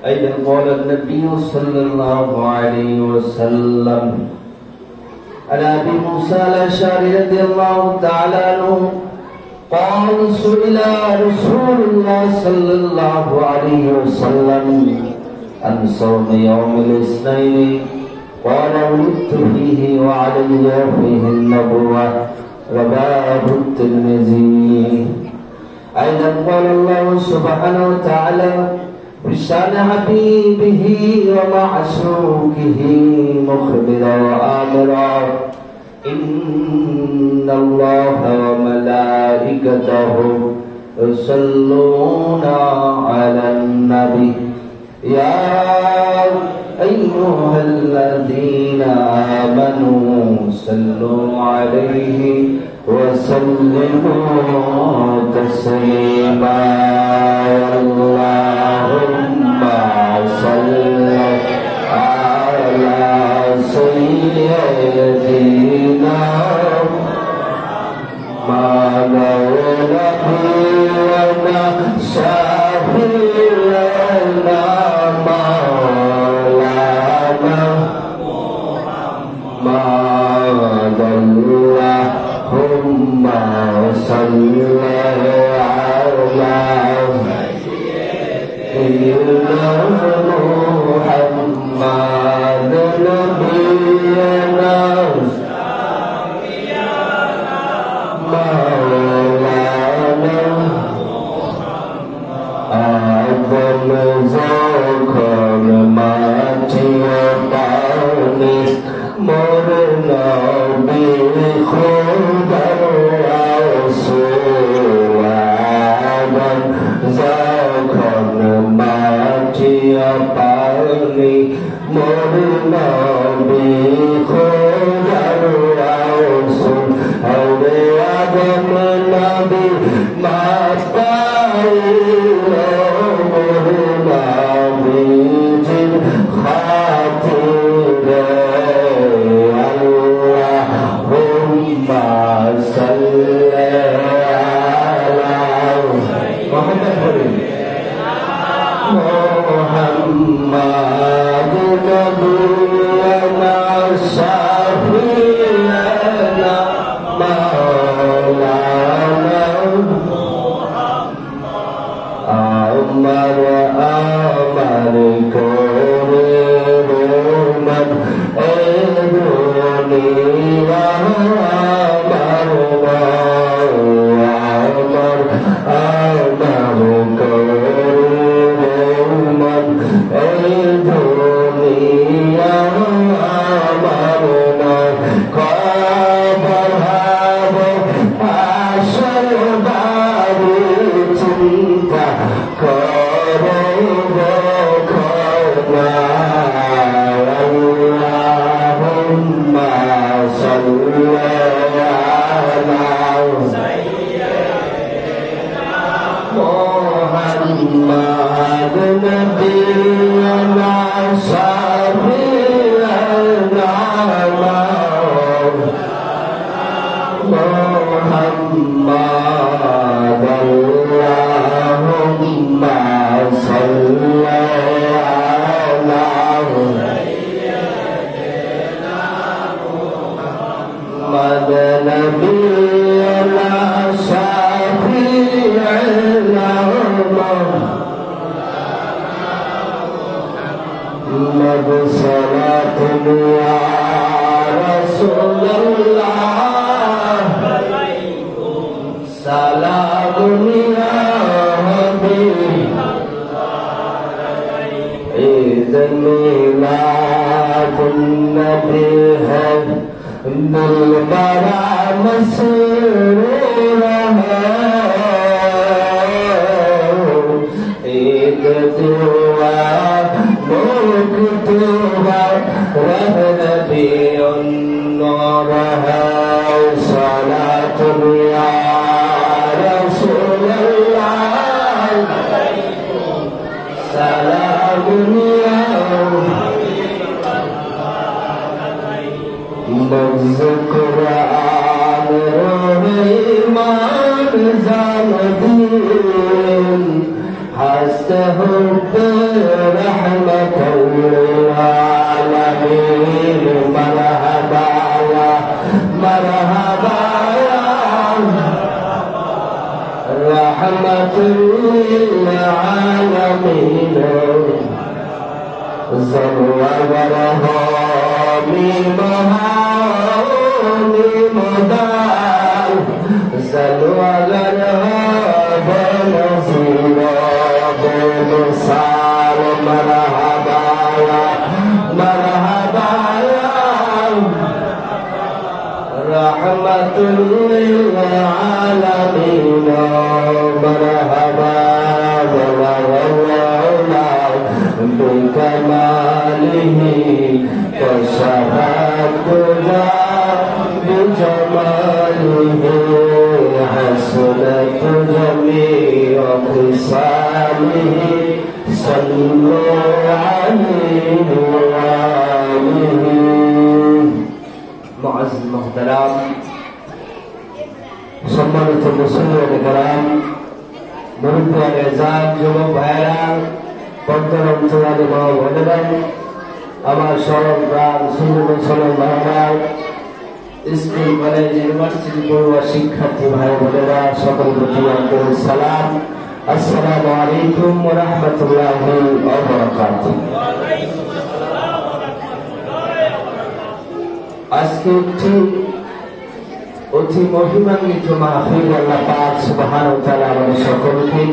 أيضا قال النبي صلى الله عليه وسلم عن أبي موسى الأشعري رضي الله تعالى عنه قال سئل رسول الله صلى الله عليه وسلم عن صوم يوم الاثنين قال ولدت فيه وعلي فيه النبوة رواه الترمذي. أيضا قال الله سبحانه وتعالى بشأن حبيبه ومعشوقه مخبرا وآمرا إن الله وملائكته يصلون على النبي يا أيها الذين آمنوا صلوا عليه وسلموا تسليما. اللهم صل على سيدنا مولانا شفيعنا مولانا محمد اللهم صل على سيدنا محمد نبينا مولانا أعظم ذكر ماتي وطعني مرنا بخدا رسول أعظم ذكر ماتي وطعني مرنا بخدا رسول أعظم نبي ماتي লিল আলামিন জলওয়ার হামি মহানি মদার জলওয়ার বনজির বনসার মারহাবা মারহাবা রহমাতুল লিল আলামিন মারহাবা بكماله وشهادنا بجماله حسنت جميع خصاله صلوا عليه وآله معزز المحترم সম্মানিত মুসলিম کرام মুরব্বিয়ান এজাজ যুবক ভাইরা পর্দার অন্তরালে মা বোনেরা আমার সরল প্রাণ সুন্দর মহারাজ স্কুল কলেজ ইউনিভার্সিটি পড়ুয়া শিক্ষার্থী ভাই বোনেরা সকল প্রতি আন্তরিক সালাম আসসালামু আলাইকুম ওয়া রাহমাতুল্লাহি ওয়া বারাকাতুহু। আজকে অতি মহিমান্বিত মাহফিল আল্লাহ পাক সুবহানাহু ওয়া তাআলা আমাদের সকলকে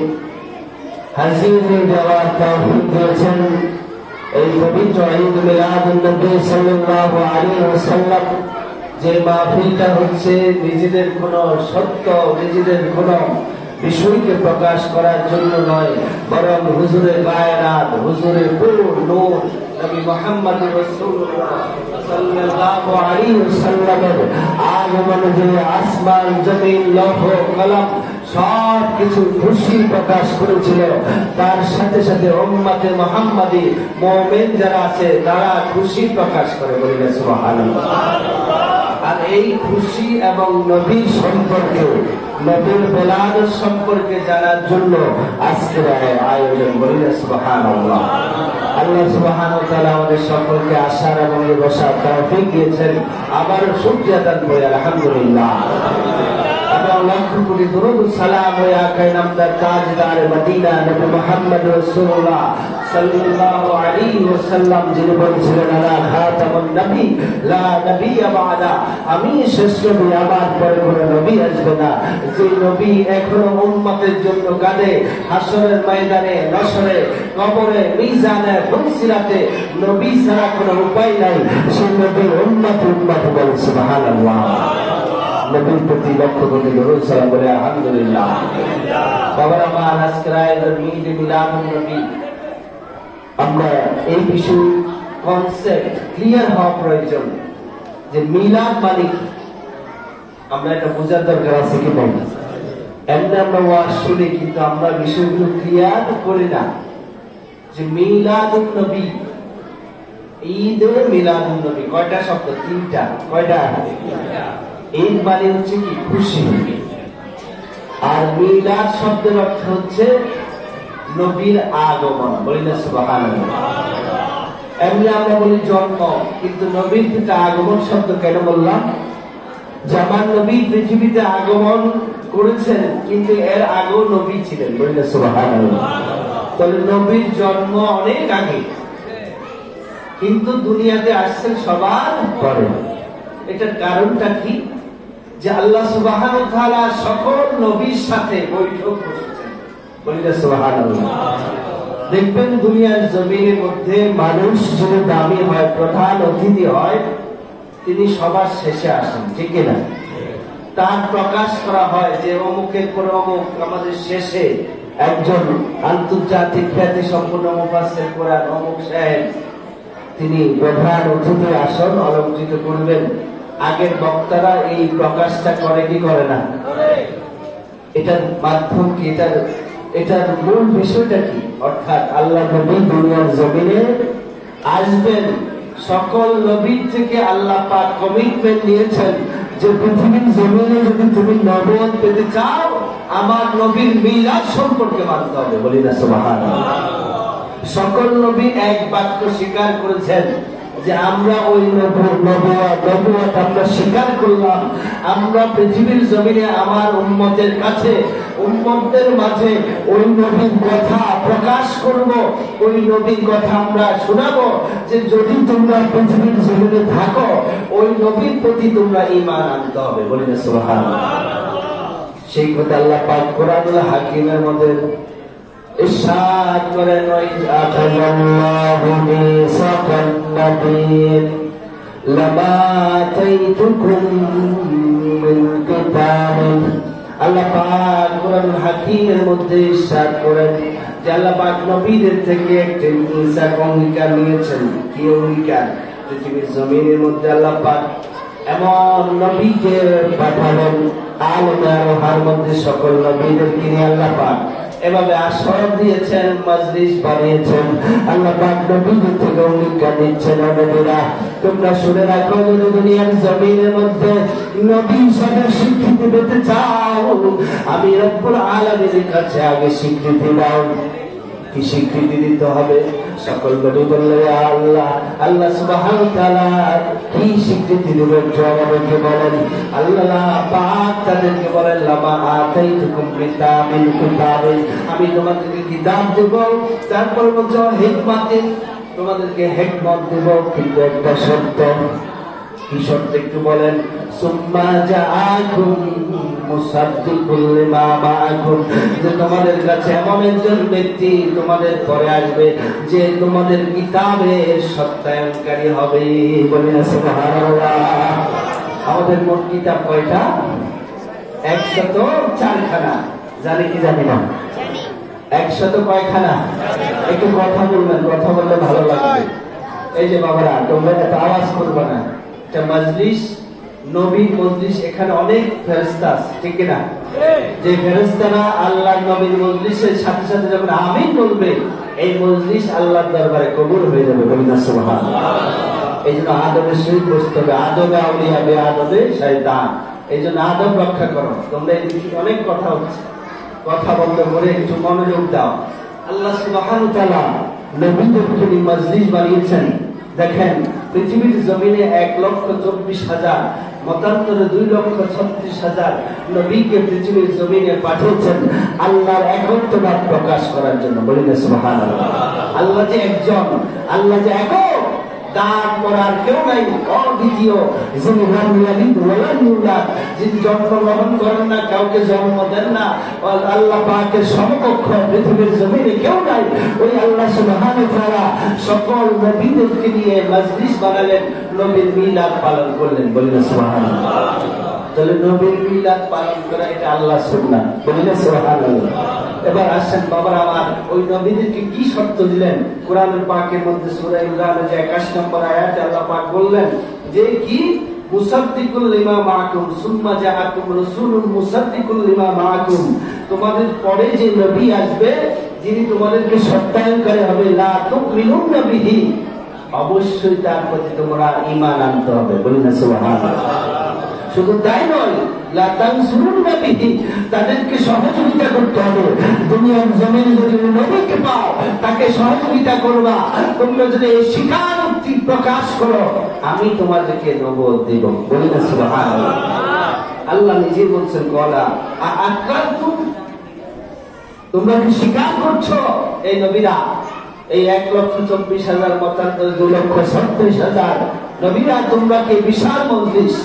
হাজির হয়ে যাওয়ার তৌফিক দিয়েছেন। এই পবিত্র ঈদ মিলাদুন নবী সাল্লাল্লাহু আলাইহি ওয়াসাল্লাম যে মাহফিলটা হচ্ছে নিজেদের কোনো সত্য নিজেদের কোনো বিষয়কে প্রকাশ করার জন্য নয়, বরং হুজুরের বায়ানাত হুজুরের নূর নূর নবী মুহাম্মদ রাসূলুল্লাহ সাল্লাল্লাহু আলাইহি ওয়াসাল্লামের আগমনে যে আসমান জমিন লৌহ কলম সব কিছু খুশি প্রকাশ করেছিল, তার সাথে সাথে উম্মতে মুহাম্মাদি মুমিন যারা আছে তারা খুশি প্রকাশ করে, বলি সুবহানাল্লাহ। আর এই খুশি এবং নবীর সম্পর্কে নবীর মিলাদ সম্পর্কে জানার জন্য আজকের আয়োজন, বলি সুবহানাল্লাহ। আল্লাহ সুবহানাহু ওয়া তাআলা আমাদের সকলকে আসার এবং বসার তৌফিক দিয়েছেন। আবার শুকরিয়া আদায় করি আলহামদুলিল্লাহ। এবং লক্ষ কোটি দরুদ সালাম ওয়া কায়নামদার তাজদার মদিনা নবী মুহাম্মদ রাসূলুল্লাহ সাল্লাল্লাহু আলাইহি ওয়াসাল্লাম যিনি বলেছিলেন আলা খাতামুন নবী লা নবিয়্যা বাদা, আমি শেষ নবী, আমার পরে কোনো নবী আসবে না। যে নবী এখনো উম্মতের জন্য কাঁদে, হাসরের ময়দানে, নসরে, কবরে, মিজানে, ফুলসিরাতে নবী ছাড়া কোনো উপায় নাই। সেই নবী উম্মত বলে সুবহানাল্লাহ। নবীর প্রতি লক্ষ কোটি দরুদ সালাম বলে আলহামদুলিল্লাহ। বাবা আমার আজকের আয়োজন ঈদ মিলাদুন নবী, আমরা এই বিষয়ে কনসেপ্ট ক্লিয়ার হওয়া প্রয়োজন যে মিলাদ মানে কি, আমরা এটা বোঝার দরকার আছে কি না। এমনি আমরা ওয়াজ শুনি কিন্তু আমরা বিষয়গুলো ক্লিয়ার করি না যে মিলাদুন নবী, ঈদ মিলাদুন নবী কয়টা শব্দ? তিনটা। কয়টা? ঈদ মানে হচ্ছে কি খুশি, আর মিলাদ শব্দের অর্থ হচ্ছে নবীর আগমন, বলি না সুবহানাল্লাহ। এমনি আমরা বলি জন্ম, কিন্তু নবীর থেকে আগমন শব্দ কেন বললাম? যে আমার নবী পৃথিবীতে আগমন করেছেন কিন্তু এর আগেও নবী ছিলেন, বলি না সুবহানাল্লাহ। তাহলে নবীর জন্ম অনেক আগে, কিন্তু দুনিয়াতে আসছেন সবার পরে। এটার কারণটা কি? যে আল্লাহ সুবহানাহু ওয়া তাআলা সকল নবীর সাথে বৈঠক বসেছেন, বলি না সুবহানাল্লাহ। দেখবেন দুনিয়ার জমিনের মধ্যে মানুষ যদি দামি হয়, প্রধান অতিথি হয়, তিনি সবার শেষে আসেন, ঠিক কিনা? তার প্রকাশ করা হয় যে অমুকের পর অমুক আমাদের শেষে একজন আন্তর্জাতিক খ্যাতি সম্পন্ন মুফাসসির কোরআন অমুক সাহেব, তিনি প্রধান অতিথি আসন অলঙ্কৃত করবেন। আগের বক্তারা এই প্রকাশটা করে কি করে না? এটার মাধ্যম কি? এটার মূল বিষয়টা কি? অর্থাৎ আল্লাহ নবী দুনিয়ার জমিনে আসবেন। সকল নবীর থেকে আল্লাহ পাক কমিটমেন্ট নিয়েছেন যে পৃথিবীর জমিনে যদি তুমি নবুয়ত পেতে চাও, আমার নবীর মিলাদ সম্পর্কে মানতে হবে, বলি না সুবহানাল্লাহ। সকল নবী এক বাক্য স্বীকার করেছেন যে আমরা ওই নবুয়ত আমরা স্বীকার করলাম, আমরা পৃথিবীর জমিনে আমার উম্মতের কাছে, উম্মতদের মাঝে ওই নবীর কথা প্রকাশ করব, ওই নবীর কথা আমরা শোনাবো, যে যদি তোমরা পৃথিবীর জমিনে থাকো ওই নবীর প্রতি তোমরা ঈমান আনতে হবে। বলি না সুবহানাল্লাহ। সেই কথা আল্লাহ পাক কোরআনুল হাকিমের মধ্যে ইরশাদ করেন, আখাযাল্লাহু মিসাকান নাবিয়্যিন লামা আতাইতুকুম মিন কিতাবিন। আল্লাহ পাক কোরআনুল হাকিমের মধ্যে ইরশাদ করেন যে আল্লাহ পাক নবীদের থেকে একটা মিসাক অঙ্গীকার নিয়েছেন। কি অঙ্গীকার? পৃথিবীর জমিনের মধ্যে আল্লাহ পাক এমন নবীকে পাঠালেন, আলমে আরোহার মধ্যে সকল নবীদেরকে নিয়ে আল্লাহ পাক এভাবে আশ্রয় দিয়েছেন, মজলিস বানিয়েছেন। আল্লাহ পাক নবীদের থেকে অঙ্গীকার দিচ্ছেন, নবীরা তোমরা শুনে রাখো, যদি দুনিয়ার জমিনের মধ্যে নবী হিসাবে স্বীকৃতি পেতে চাও, আমি রব্বুল আলামিনের কাছে আগে স্বীকৃতি দাও। কি স্বীকৃতি দিতে হবে? সকল নবী বললে আল্লাহ, আল্লাহ সুবহানাহু ওয়া তাআলা কি স্বীকৃতি দিবেন আমাদেরকে বলেন। আল্লাহ পাক তাদেরকে বলেন, লামা আতাইতুকুম কিতাবিন, আমি তোমাদেরকে কিতাব দেব, তারপর বলছো হিকমতে, তোমাদেরকে হিকমত দেব, কিন্তু একটা শর্ত। কি শর্ত একটু বলেন? সুম্মা জাআকুম মুসাদ্দিকুল লিমা মাআকুম, যে তোমাদের কাছে এমন একজন ব্যক্তি তোমাদের পরে আসবে যে তোমাদের কিতাবের সত্যায়নকারী হবে। বলেন সুবহানাল্লাহ। আমাদের মোট কিতাব কয়টা? 104 খানা। জানি কি জানি না? 100 কয়খানা? একটু কথা বলবেন, কথা বললে ভালো লাগবে। এই যে বাবারা, তোমরা এত আওয়াজ করবে না। এটা মজলিস, নবীর মজলিস, এখানে অনেক ফেরেশতা আছে, ঠিক না? যে ফেরেশতারা আল্লাহর নবীর মজলিসের সাথে সাথে যখন আমিন বলবে, এই মজলিস আল্লাহর দরবারে কবুল হয়ে যাবে। বলি না সুবহানাল্লাহ। এই জন্য আদবের সহিত বসতে হবে। আদবে আউলিয়া বে আদবে শয়তান। এই জন্য আদব রক্ষা করো। তোমরা এই বিষয়ে অনেক কথা হচ্ছে, কথা বন্ধ করে একটু মনোযোগ দাও। আল্লাহ সুবহানাহু ওয়া তাআলা নবীদেরকে নিয়ে মজলিস বানিয়েছেন। দেখেন, পৃথিবীর জমিনে 1,24,000, মতান্তরে 2,36,000 নবীকে পৃথিবীর জমিনে পাঠিয়েছেন আল্লাহর একত্ববাদ প্রকাশ করার জন্য। বলি না সুবহানাল্লাহ। আল্লাহ যে একজন, আল্লাহ যে একক, দান করার কেউ নাই, অদ্বিতীয়, যিনি লাম ইয়ালিদ ওয়া লাম ইউলাদ, যিনি জন্মগ্রহণ করেন না, কাউকে জন্ম দেন না, আল্লাহ পাকের সমকক্ষ পৃথিবীর জমিনে কেউ নাই। ওই আল্লাহ সুবহানাহু ওয়া তাআলা সকল নবীদেরকে নিয়ে মজলিস বানালেন, নবীর মিলাদ পালন করলেন। বলেন সুবহানাল্লাহ। তাহলে নবীর মিলাদ পালন করা এটা আল্লাহর সুন্নাত। বলেন সুবহানাল্লাহ। এবার আসেন বাবার আমার, ওই নবীদেরকে কি শর্ত দিলেন? কোরআনের পাকের মধ্যে সূরা ইমরানের 81 নম্বর আয়াতে আল্লাহ পাক বললেন যে কি, মুসাদ্দিকুল লিমা মাআকুম সুম্মা জাআকুম রাসূলুন মুসাদ্দিকুল লিমা মাআকুম, তোমাদের পরে যে নবী আসবে যিনি তোমাদেরকে সত্যায়নকারী হবে, লা তুমিনুন বিহি, অবশ্যই তার প্রতি তোমরা ঈমান আনতে হবে। বলুন সুবহানাল্লাহ। শুধু তাই নয়, লা তানসুরুনা বিহি, তাদেরকে সহযোগিতা করতে হবে। দুনিয়ার জমিনে যদি নবীকে পাও, তাকে সহযোগিতা করবা। তোমরা যদি এই স্বীকারোক্তি প্রকাশ করো, আমি তোমাদেরকে নবুয়ত দেব। বলি না সুবহানাল্লাহ। আল্লাহ নিজে বলছেন, কলা আকারতুম, তোমরা কি স্বীকার করছো? এই নবীরা, এই 1,24,000 মতান্তরে 2,36,000 নবীরা, তোমরা কি বিশাল মজলিস,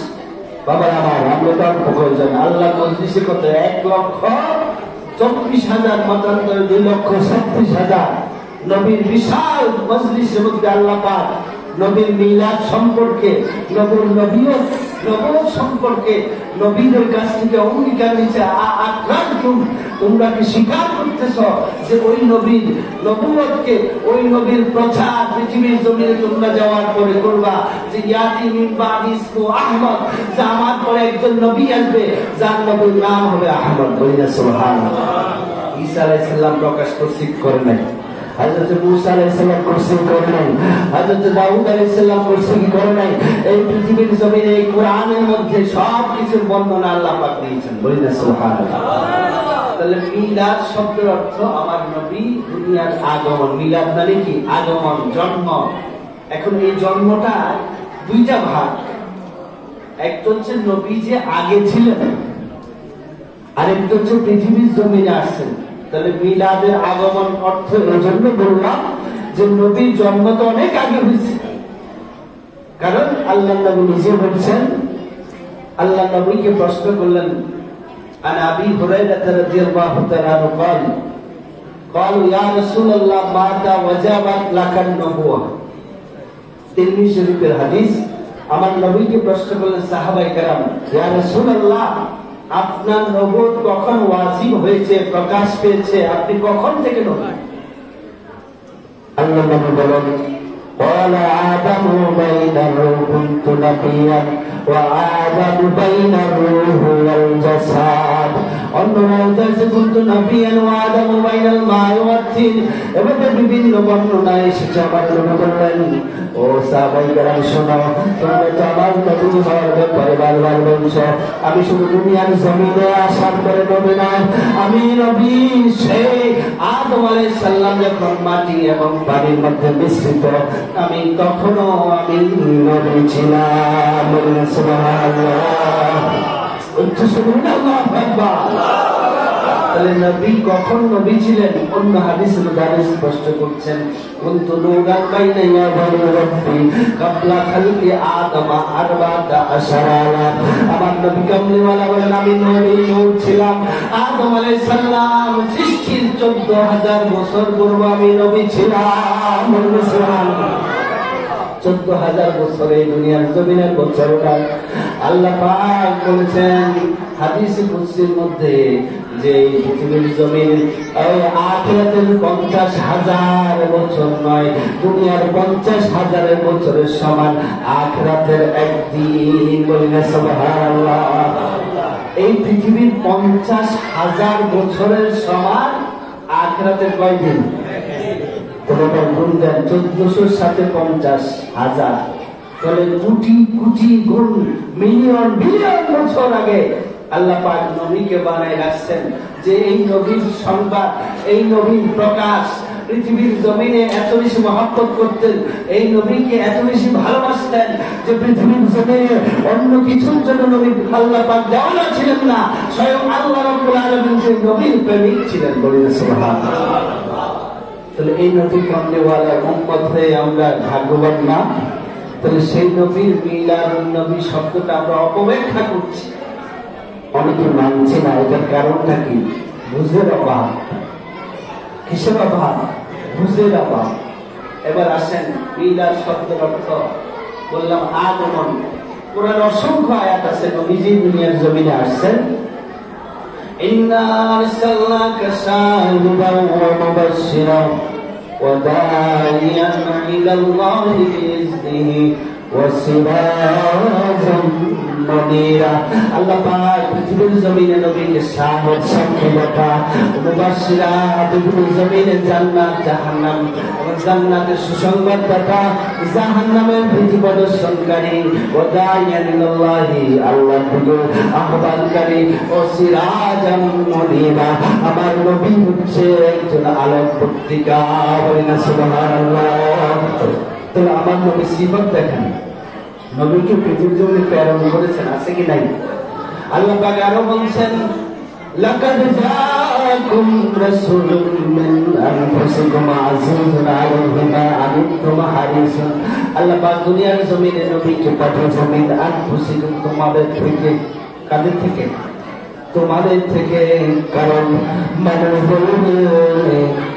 বাবার আমার, আমরা তো প্রয়োজন আল্লাহ মজলিসে কত 1,24,000 মতান্তরে 2,36,000 নবীর বিশাল মজলিসের মধ্যে আল্লাহ পাক নবীর মিলাদ সম্পর্কে, নবুয়ত সম্পর্কে নবীদের কাছ থেকে অঙ্গীকার নিচ্ছে। তোমরা কি স্বীকার করতেছ যে ওই নবীর নবুয়তকে, ওই নবীর প্রচার পৃথিবীর জমিনে তোমরা যাওয়ার পরে করবা, যে ইয়াতি মিন বাদি ইসমু আহমদ, যে আমার পরে একজন নবী আসবে যার নবীর নাম হবে আহমদ। বলি না সুবহানাল্লাহ। ঈসা আলাইহিস সালাম প্রকাশ তৌসিফ করেন নাই, হযরত মুসা আলাইহিস সালাম তৌসিফ করেন নাই, হযরত দাউদ আলাইহিস সালাম তৌসিফ করেন নাই। এই পৃথিবীর জমিনে এই কোরআনের মধ্যে সব কিছুর বর্ণনা আল্লাহ পাক দিয়েছেন। বলি না সুবহানাল্লাহ। তাহলে মিলাদ শব্দের অর্থ আমার নবী দুনিয়ার আগমন। মিলাদ মানে কি? আগমন, জন্ম। এখন এই জন্মটা দুইটা ভাগ, একটা হচ্ছে নবী যে আগে ছিলেন, আরেকটা হচ্ছে পৃথিবীর জমিনে আসছেন। তাহলে মিলাদের আগমন অর্থ এই জন্য বললাম যে নবীর জন্ম তো অনেক আগে হয়েছে, কারণ আল্লাহ নবী নিজে বলছেন, আল্লাহ নবীকে প্রশ্ন করলেন, আন আবি হুরায়রা রাদিয়াল্লাহু তাআলা قال قالوا يا رسول الله ماذا وجبت لك النبوة। তিরমিজি শরীফের হাদিস। আমার নবীকে প্রশ্ন করলেন সাহাবায়ে কেরাম, ইয়া রাসূলুল্লাহ, আপনার নবুয়ত কখন ওয়াজিব হয়েছে, প্রকাশ পেয়েছে, আপনি কখন থেকে নবী? আল্লাহ নবী বলেন, قال آدم بينه كنت نبيا وآدم بين الروح والجسد كنت نبيا وآدم بين الماء والطين। এভাবে বিভিন্ন বর্ণনায় এসেছে। আমার নবী বললেন, ও সাহাবায়ে কেরাম শোনো, তোমরা তো আমার নবী হওয়ার ব্যাপারে বারবার বলছো, আমি শুধু দুনিয়ার জমিনে আসার পরে নবী নয়, আমি নবী সেই আদম আলাইহিস সালাম যখন মাটি এবং পানির মধ্যে মিশ্রিত, আমি তখনো আমি নবী ছিলাম। সুবহানাল্লাহ, আল্লাহু আকবার। তাহলে নবী কখন নবী ছিলেন? অন্য হাদিসে নবী স্পষ্ট করছেন, কুনতু নূরান বাইনা ইয়াদাই রাব্বি ক্বাবলা খালকি আদম 14 আমার নবী কামলিওয়ালা বলেন, আমি নূর ছিলাম আদম আলাইহিস সালাম সৃষ্টির 14000 বছর পূর্বে আমি নবী ছিলাম। সুবহানাল্লাহ, 14000 বছর এই দুনিয়ার জমিনের বছরটা আল্লাহ পাক বলেছেন হাদিসে কুদসির মধ্যে যে পৃথিবীর জমিন আখিরাতের 50,000 বছর নয়, দুনিয়ার 50,000 বছরের সমান আখিরাতের একদিন। বলি না সুবহানাল্লাহ। এই পৃথিবীর 50,000 বছরের সমান আখিরাতের কয়দিন? তোমার গুণ দেন 1400 সাথে 50,000, তাহলে কোটি কোটি গুণ, মিলিয়ন বিলিয়ন বছর আগে আল্লাহ পাক নবীকে বানায় রাখছেন, যে এই নবীর সংবাদ, এই নবীর প্রকাশ পৃথিবীর জমিনে এত বেশি মহব্বত করতেন, এই নবীকে এত বেশি ভালোবাসতেন যে পৃথিবীর জমিনে অন্য কিছুর জন্য নবী আল্লাহ পাক দেওয়ানা ছিলেন না, স্বয়ং আল্লাহ রাব্বুল আলামিন যে নবীর প্রেমিক ছিলেন। বলেন সুবহানাল্লাহ। তাহলে এই নবী কামলিওয়ালার উম্মত হয়ে আমরা ভাগ্যবান না? তাহলে সেই নবীর মিলাদুন নবী শব্দটা আমরা অপব্যাখ্যা করছি, অনেকে মানছে না। এটার কারণটা কি? বুঝের অভাব। কিসের অভাব? বুঝের অভাব। এবার আসেন, মিলাদ শব্দের অর্থ বললাম আগমন। কোরআন অসংখ্য আয়াত আছে, নবীজি দুনিয়ার জমিনে আসছেন। ইন্না আরসালনাকা শাহিদান ওয়া মুবাশশিরান ওয়া দা'iyan ইলাল্লাহি বিইذনিহি ওয়া সিরাজাম মুনীরা। আল্লাহ পাক পৃথিবীর জমিনে নবীকে শাহাদাত সাক্ষীদাতা, মুবাশশিরা পৃথিবীর জমিনে জান্নাত জাহান্নাম এবং জান্নাতের সুসংবাদদাতা, জাহান্নামের ভীতি প্রদর্শনকারী, ওয়া দা'iয়ান ইলাল্লাহি আল্লাহর দিকে আহ্বানকারী, ও সিরাজাম মুনীরা আমার নবী হচ্ছে একজন আলোক পত্রিকা। বলেন সুবহানাল্লাহ। তো আমার নবী সিফাত দেখেন, নবীকে পৃথিবীর জমিনে প্রেরণ করেছেন, আছে কি নাই? আল্লাহ পাক আরো বলছেন, লাকাদ জাআকুম রাসূলুম মিন আনফুসিকুম আযীজুন আলাইহি মা আনিতুম হারিসুন। আল্লাহ পাক দুনিয়ার জমিনে নবীকে পাঠিয়েছেন মিন আনফুসিকুম, তোমাদের থেকে। কাদের থেকে? তোমাদের থেকে। কারণ মানুষ বলবে,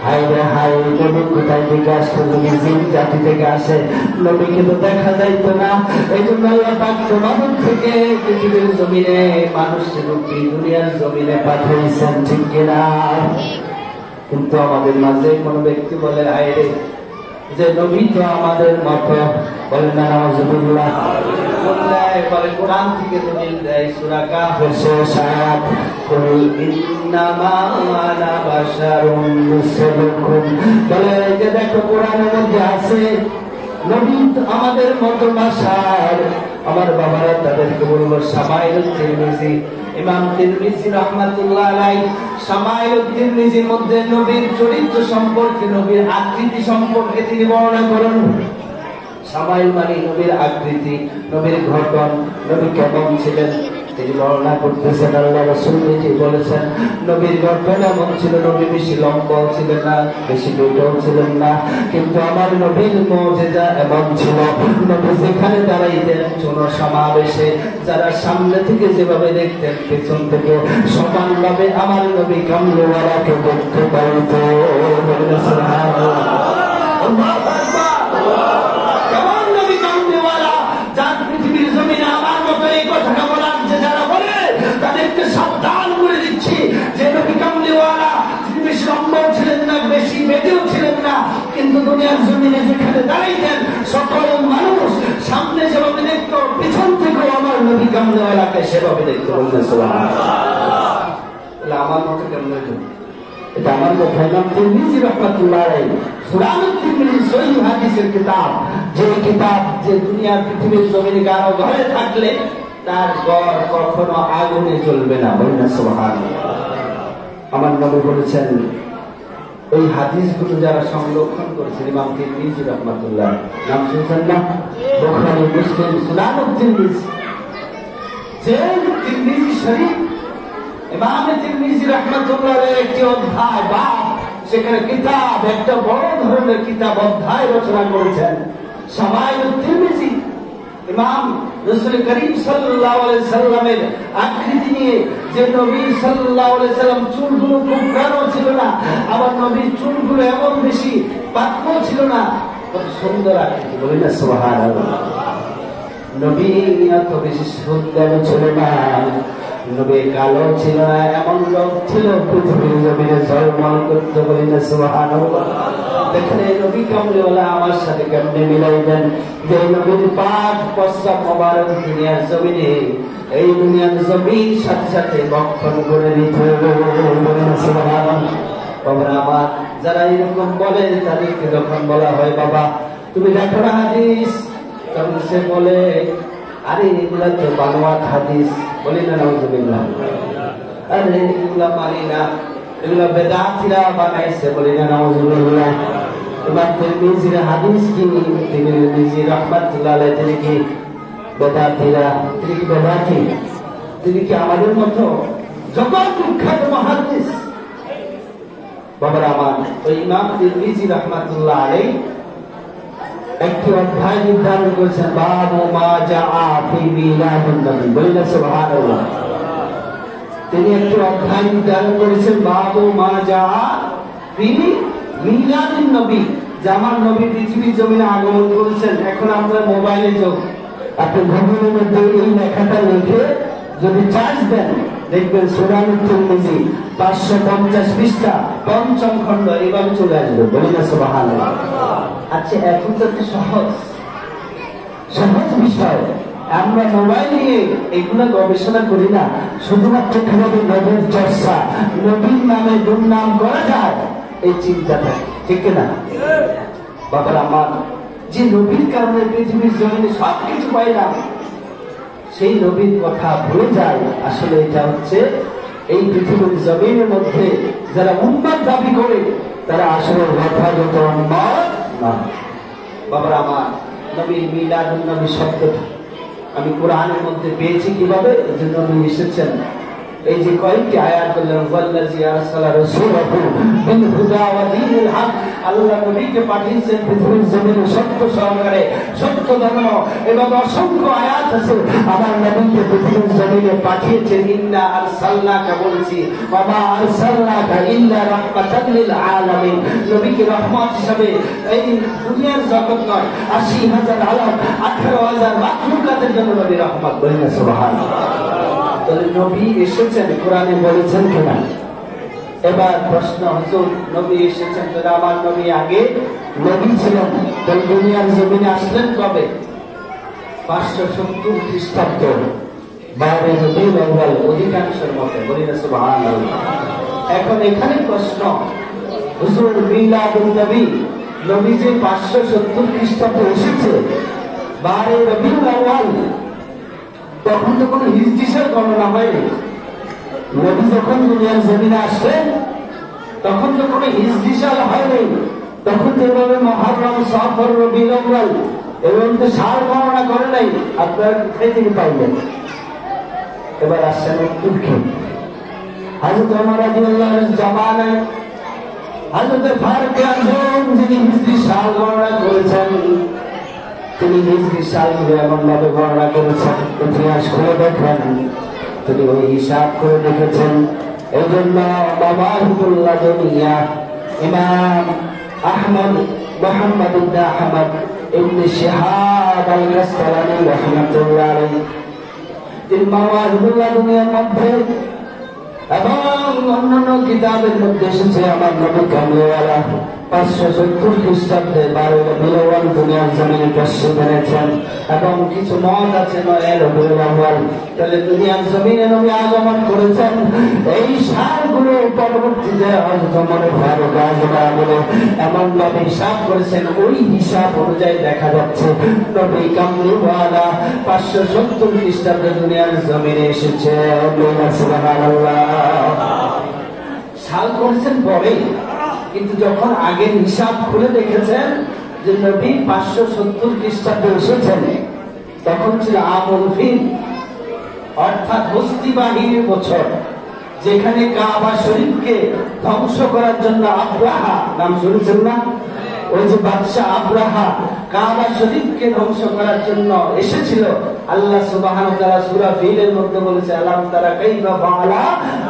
হায় রে হায়, নবী কোথায় থেকে আসতো? নবী জিন জাতি থেকে আসে, নবীকে তো দেখা যাইতো না। এই জন্য আল্লাহ পাক তোমাদের থেকে পৃথিবীর জমিনে মানুষের রূপে দুনিয়ার জমিনে পাঠিয়েছেন, ঠিক কিনা? কিন্তু আমাদের মাঝে কোন ব্যক্তি বলে, হায় রে, যে নবী তো আমাদের মতো। বলেন না নাউযুবিল্লাহ। বলে কোরআন থেকে দলিল দেয়, সূরা কাফের 6 কুল ইন্নামা আনা বাশারুন মিসলুকুম। বলে যে দেখো কোরআনের মধ্যে আছে নবী আমাদের মতো বাশার। আমার বাবারা তাদেরকে বলবো শামাইলুত তিরমিজি, ইমাম তিরমিজি রাহমাতুল্লাহ আলাইহি শামাইলুত তিরমিজির মধ্যে নবীর চরিত্র সম্পর্কে, নবীর আকৃতি সম্পর্কে তিনি বর্ণনা করেন। শামাইল মানে নবীর আকৃতি, নবীর গঠন, নবী কেমন ছিলেন তিনি বর্ণনা করতেছেন। আল্লাহ রাসূল নিজে বলেছেন নবীর গঠন এমন ছিল, নবী বেশি লম্বাও ছিলেন না, বেশি বেটাও ছিলেন না, কিন্তু আমার নবীর মুজিজা এমন ছিল, নবী যেখানে দাঁড়াইতেন জনসমাবেশে যারা সামনে থেকে যেভাবে দেখতেন পেছন থেকে সমানভাবে আমার নবী কামলিওয়ালাকে দেখতে পাইত। কেমন নবী কামলিওয়ালা, যার পৃথিবীর জমিনে আমার মতো এই কথাটা বলার যে যারা বলে তাদেরকে সাবধান করে দিচ্ছি যে নবী কামলিওয়ালা তিনি বেশি লম্বাও ছিলেন না, বেশি বেঁধেও ছিলেন না, কিন্তু দুনিয়ার জমিনে যেখানে দাঁড়াইতেন সকল মানুষ সামনে যেভাবে দেখতো পিছন থেকেও আমার নবী কামলিওয়ালাকে সেভাবে দেখতে বললেন। সুবহানাল্লাহ। আমার মতো কেমন হইতো? এটা আমার কথা নাম তিরমিজি রাহমাতুল্লাহ আলাইহি সুনানুত তিরমিজি সহিহ হাদিসের কিতাব, যে কিতাব যে দুনিয়ার পৃথিবীর জমিনে কারো ঘরে থাকলে তার ঘর কখনো আগুনে জ্বলবে না। বলেন সুবহানাল্লাহ। আমার নবী বলেছেন এই হাদিসগুলো যারা সংরক্ষণ করেছেন ইমাম তিরমিজি রাহমাতুল্লাহ, নাম শুনছেন না? বুখারী, মুসলিম, সুনানুত তিরমিজি, যে তিরমিজি শরীফ ইমাম তিরমিজি রাহমাতুল্লাহ আলাইহি একটি অধ্যায় বাব, সেখানে কিতাব একটা বড় ধরনের কিতাব অধ্যায় রচনা করেছেন শামাইলুত তিরমিজি। ইমাম রাসূল করিম সাল্লাল্লাহু আলাইহি সাল্লামের আকৃতি নিয়ে, যে নবী সাল্লাল্লাহু আলাইহি সাল্লাম চুলগুলো খুব ঘন ছিল না, আবার নবীর চুলগুলো এমন বেশি পাতলা ছিল না, কত সুন্দর আকৃতি। বলি না সুবহানাল্লাহ। নবী এত বেশি সুন্দর ছিল না, নবী কালো ছিল না, এমন লোক ছিল পৃথিবীর জমিনে ঝলমল করতে। বলি না সুবহানাল্লাহ। দেখেন এই নবী কামলিওয়ালা আমার সাথে কেমনে মিলাইবেন, যে নবীর পাক প্রস্রাব মোবারক দুনিয়ার জমিনে, এই দুনিয়ার জমির সাথে সাথে বক্ষণ করে দিত। বলি না সুবহানাল্লাহ। বাবা আমার যারা এরকম বলে তাদেরকে যখন বলা হয় বাবা তুমি দেখো না হাদিস, তখন সে বলে আরে এগুলা তো বানোয়াট হাদিস। বলি না নাউজুবিল্লাহ। আরে এগুলা মানি না, এগুলা বেদাতীরা বানাইছে। বলি না নাউজুবিল্লাহ। এবার তিরমিজির হাদিস কি তিরমিজি রাহমাতুল্লাহ আলাইহি তিনি কি বেদাতীরা? তিনি কি বেদাতী? তিনি কি আমাদের মতো জগৎ বিখ্যাত মুহাদ্দিস? বাবার আমার ওই ইমাম তিরমিজি রাহমাতুল্লাহ আলাইহি একটি অধ্যায় নির্ধারণ করেছেন, বাবু মা জাআ ফি মিলাদুন নবী। বলি না সুবহানাল্লাহ। তিনি একটি অধ্যায় নির্ধারণ করেছেন, বাবু মা জাআ ফি মিলাদুন নবী, যে আমার নবী পৃথিবীর জমিনে আগমন করেছেন। এখন আমরা মোবাইলে যোগ, আপনি গুগলের মধ্যে এই লেখাটা লিখে যদি চার্জ দেন দেখবেন সুনানুত তিরমিজি 550 পৃষ্ঠা 5ম খণ্ড এইভাবে চলে আসবে। বলি না সুবহানাল্লাহ। আচ্ছা এখন তো সহজ সহজ বিষয়, আমরা মোবাইল নিয়ে এগুলো গবেষণা করি না, শুধুমাত্র কিভাবে নবীর চর্চা, নবীর নামে দুর্নাম করা যায় এই চিন্তা থাকে, ঠিক না বাবার আমার? যে নবীর কারণে পৃথিবীর জমিনে সবকিছু পাইলাম, সেই নবীর কথা ভুলে যায়। আসলে এটা হচ্ছে এই পৃথিবীর জমিনের মধ্যে যারা উম্মত দাবি করে তারা আসলে যথাযথ উম্মত না। বাবার আমার নবীর মিলাদুন নবী শব্দটা আমি কোরআনের মধ্যে পেয়েছি কিভাবে? যে নবী এসেছেন এই যে কয়েকটি আয়াত বললেন, ওয়াল্লাযী আরসালা রাসূলাহু বিল হুদা ওয়া দীনিল হক, আল্লাহ নবীকে পাঠিয়েছেন পৃথিবীর জমিনে সত্য সহকারে, সত্য ধর্ম, এবং অসংখ্য আয়াত আছে আমার নবীকে পৃথিবীর জমিনে পাঠিয়েছেন। ইন্না আরসালনাকা বলেছি, ওয়া মা আরসালনাকা ইল্লা রাহমাতাল লিল আলামিন, নবীকে রহমত হিসেবে এই দুনিয়ার জগৎ নয় ৮০,০০০ আলম ১৮,০০০ মাখলুকাতের জন্য নবী রহমত। বলেন সুবহানাল্লাহ। নবী এসেছেন কোরআনে বলেছেন কিনা? এবার প্রশ্ন, হুজুর নবী এসেছেন তো আমার নবী আগে নবী ছিলেন, তাহলে দুনিয়ার জমিনে আসলেন কবে? 570 খ্রিস্টাব্দ 12 রবিউল আউয়াল অধিকাংশের মতে। বলি না সুবহানাল্লাহ। এখন এখানে প্রশ্ন, হুজুর মিলাদুন নবী, নবী যে 570 খ্রিস্টাব্দে এসেছে 12 রবিউল আউয়াল, তখন তো কোনো হিজরির গণনা হয়নি। নবী যখন দুনিয়ার জমিনে আসলেন তখন তো কোনো হিজরি সাল হয়নি, তখন তো এভাবে মুহররম, সফর, রবিউল আউয়াল এবং তো সাল গণনা করে নাই, আপনারা কোথায় থেকে পাইলেন? এবার আসছেন তুর্কি। হযরত ওমর রাদিয়াল্লাহু আনহু জামানায় হযরত ফারুক আযম যিনি হিজরি সাল গণনা করেছেন, তিনি হিজরি সালগুলো এমন ভাবে গণনা করেছেন, ইতিহাস খুলে দেখেন, তিনি ওই হিসাব করে দেখেছেন। এই জন্য মাওয়াহিবুল্লাহ দুনিয়া ইমাম আহমদ মুহাম্মদ ইবনে আহমদ ইবনে শিহাব আল-কাসতালানী রাহমাতুল্লাহ আলাইহি তিনি মাওয়াহিবুল্লাহ দুনিয়ার মধ্যে এবং অন্যান্য কিতাবের মধ্যে এসেছে আমার নবী কামলিওয়ালা 570 খ্রিস্টাব্দে 12 রবিউল আউয়াল দুনিয়ার জমিনে তাশরীফ এনেছেন। এবং কিছু মত আছে 9 রবিউল আউয়াল, তাহলে দুনিয়ার জমিনে নবী আগমন করেছেন। এই সালগুলো পরবর্তীতে হযরত ওমর ফারুক আযম এমন ভাবে হিসাব করেছেন, ওই হিসাব অনুযায়ী দেখা যাচ্ছে নবী কামলিওয়ালা 570 খ্রিস্টাব্দে দুনিয়ার জমিনে এসেছে। সুবহানাল্লাহ। সাল করেছেন পরে, কিন্তু যখন আগের হিসাব খুলে দেখেছেন যে নবী 570 খ্রিস্টাব্দে এসেছেন, তখন ছিল আমুল ফিল, অর্থাৎ হস্তি বাহিনীর বছর, যেখানে কাবা শরীফকে ধ্বংস করার জন্য আব্রাহা, নাম শুনেছেন না? ওই যে বাদশা আব্রাহা কাবা শরীফকে ধ্বংস করার জন্য এসেছিল। আল্লাহ সুবহানাহু ওয়া তাআলা সূরা ফিলের মধ্যে বলেছে, আলাম তারা কাইফা ফাআলা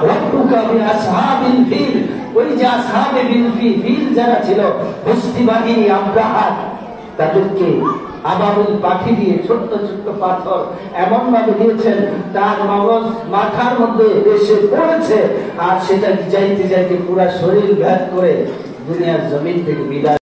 রাব্বুকা বিআসহাবিল ফিল। ওই যে আসহাবে বিল ফিল যারা ছিল, হস্তি বাহিনী আব্রাহা, তাদেরকে আবাবিল পাখি দিয়ে ছোট্ট ছোট্ট পাথর এমন ভাবে দিয়েছেন, তার মগজ মাথার মধ্যে এসে পড়েছে, আর সেটা যাইতে যাইতে পুরা শরীর ভেদ করে দুনিয়ার জমিন থেকে বিদায়।